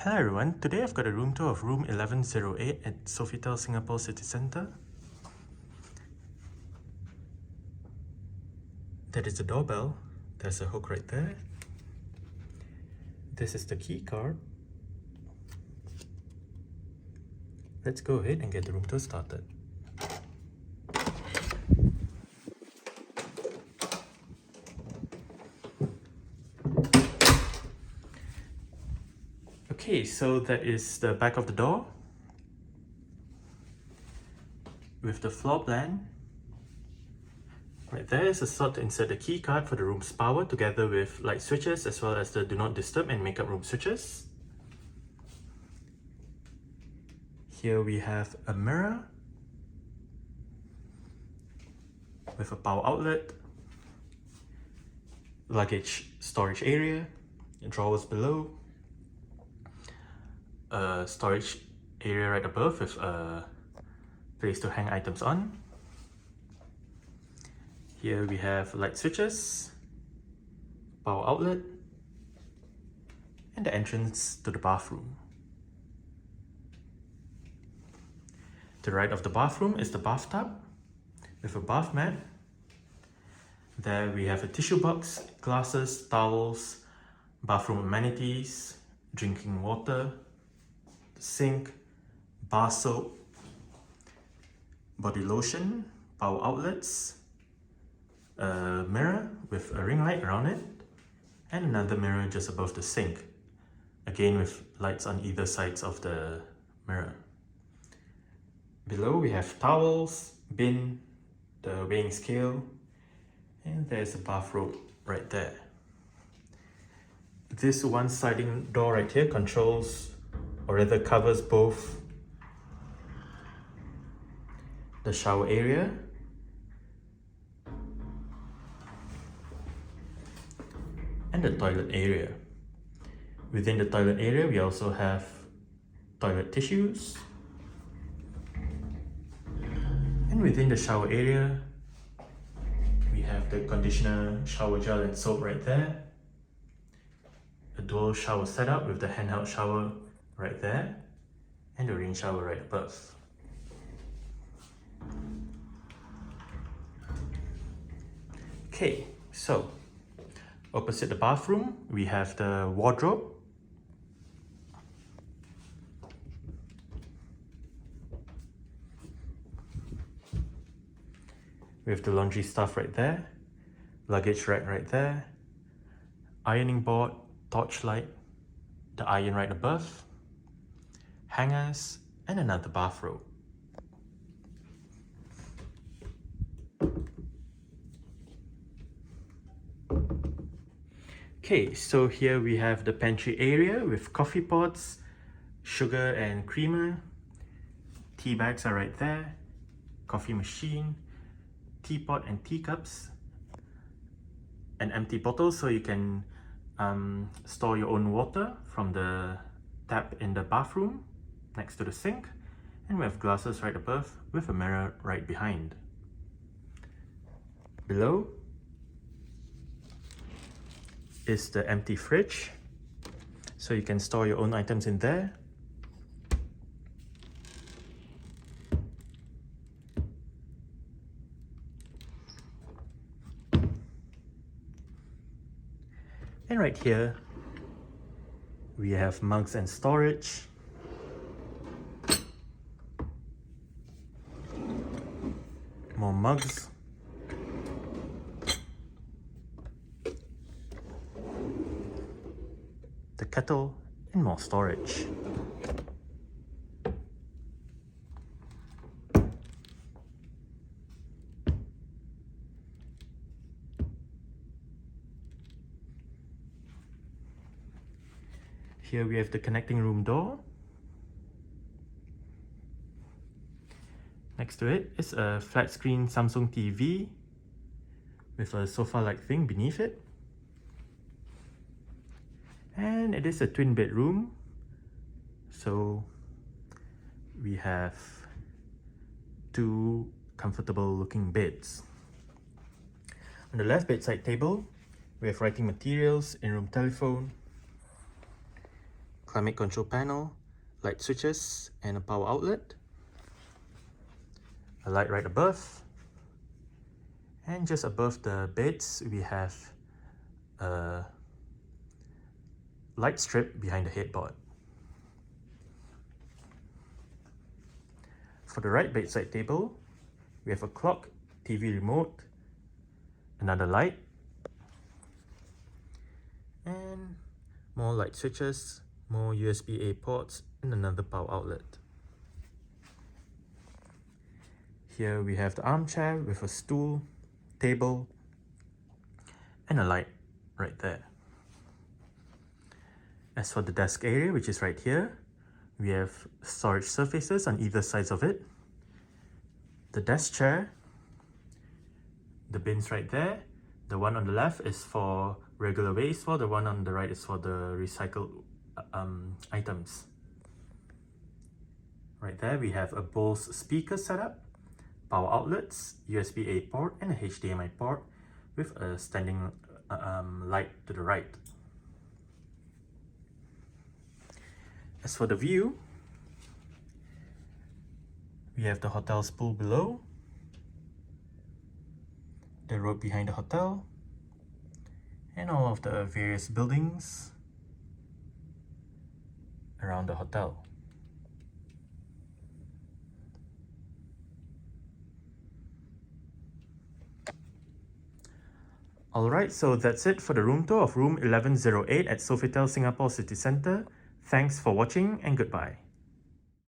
Hello everyone, today I've got a room tour of room 1108 at Sofitel Singapore City Centre. That is the doorbell. There's a hook right there. This is the key card. Let's go ahead and get the room tour started. Okay, so that is the back of the door with the floor plan. Right there is a slot to insert the key card for the room's power together with light switches as well as the do not disturb and makeup room switches. Here we have a mirror with a power outlet, luggage storage area, drawers below, a storage area right above with a place to hang items on. Here we have light switches, power outlet, and the entrance to the bathroom. To the right of the bathroom is the bathtub with a bath mat. There we have a tissue box, glasses, towels, bathroom amenities, drinking water, sink, bar soap, body lotion, power outlets, a mirror with a ring light around it, and another mirror just above the sink, again with lights on either sides of the mirror. Below we have towels, bin, the weighing scale, and there's a bathrobe right there. This one sliding door right here controls, or rather covers, both the shower area and the toilet area. Within the toilet area we also have toilet tissues, and within the shower area we have the conditioner, shower gel and soap right there, a dual shower setup with the handheld shower right there, and the rain shower right above. Okay, so opposite the bathroom we have the wardrobe. We have the laundry stuff right there, luggage rack right there, ironing board, torchlight, the iron right above, hangers, and another bathrobe. Okay, so here we have the pantry area with coffee pots, sugar and creamer, tea bags are right there, coffee machine, teapot and teacups, an empty bottle so you can store your own water from the tap in the bathroom next to the sink, and we have glasses right above with a mirror right behind. Below is the empty fridge, so you can store your own items in there. And right here we have mugs and storage, more mugs, the kettle, and more storage. Here we have the connecting room door. Next to it is a flat screen Samsung TV with a sofa-like thing beneath it. And it is a twin bedroom, so we have two comfortable looking beds. On the left bedside table we have writing materials, in-room telephone, climate control panel, light switches, and a power outlet. A light right above. And just above the beds, we have a light strip behind the headboard. For the right bedside table, we have a clock, TV remote, another light, and more light switches, more USB-A ports, and another power outlet. Here we have the armchair with a stool, table, and a light right there. As for the desk area, which is right here, we have storage surfaces on either sides of it. The desk chair, the bins right there. The one on the left is for regular waste, while the one on the right is for the recycled items. Right there, we have a Bose speaker setup, power outlets, USB-A port, and a HDMI port with a standing light to the right. As for the view, we have the hotel's pool below, the road behind the hotel, and all of the various buildings around the hotel. Alright, so that's it for the room tour of room 1108 at Sofitel Singapore City Centre. Thanks for watching and goodbye.